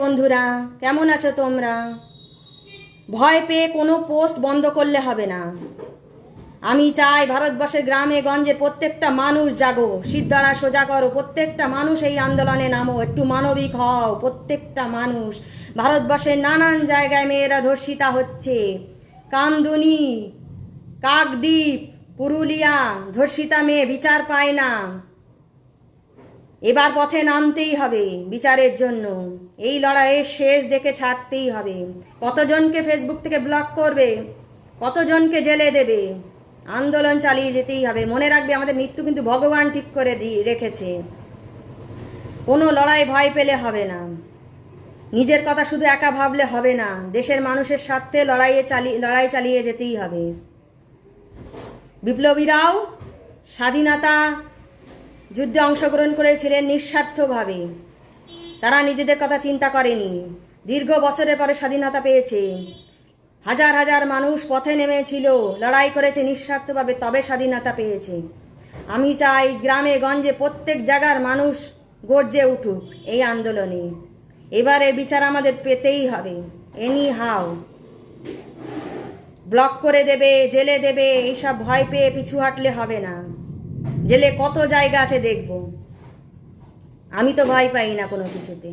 বন্ধুরা, কেমন আছো তোমরা? ভয় পেয়ে কোনো পোস্ট বন্ধ করলে হবে না। আমি চাই ভারতবর্ষের গ্রামে গঞ্জে প্রত্যেকটা মানুষ জাগো, সিদ্ধারা সোজা করো, প্রত্যেকটা মানুষ এই আন্দোলনে নামো, একটু মানবিক হও। প্রত্যেকটা মানুষ, ভারতবর্ষের নানান জায়গায় মেয়েরা ধর্ষিতা হচ্ছে। কামদুনি, কাকদ্বীপ, পুরুলিয়া, ধর্ষিতা মেয়ে বিচার পায় না। এবার পথে নামতেই হবে বিচারের জন্য। এই লড়াইয়ের শেষ দেখে ছাড়তেই হবে। কতজনকে ফেসবুক থেকে ব্লক করবে, কতজনকে জেলে দেবে, আন্দোলন চালিয়ে যেতেই হবে। মনে রাখবে, আমাদের মৃত্যু কিন্তু ভগবান ঠিক করে রেখেছে। কোনো লড়াই ভয় পেলে হবে না, নিজের কথা শুধু একা ভাবলে হবে না, দেশের মানুষের স্বার্থে লড়াই চালিয়ে যেতেই হবে। বিপ্লবীরাও স্বাধীনতা যুদ্ধে অংশগ্রহণ করেছিলেন নিঃস্বার্থভাবে। তারা নিজেদের কথা চিন্তা করেনি। দীর্ঘ বছরের পরে স্বাধীনতা পেয়েছে। হাজার হাজার মানুষ পথে নেমেছিল, লড়াই করেছে নিঃস্বার্থভাবে, তবে স্বাধীনতা পেয়েছে। আমি চাই গ্রামে গঞ্জে প্রত্যেক জায়গার মানুষ গর্জে উঠুক এই আন্দোলনে। এবারের বিচার আমাদের পেতেই হবে, এনি হাও। ব্লক করে দেবে, জেলে দেবে, এইসব ভয় পেয়ে পিছু হাঁটলে হবে না। জেলে কত জায়গা আছে দেখব। আমি তো ভয় পাই না কোনো কিছুতে।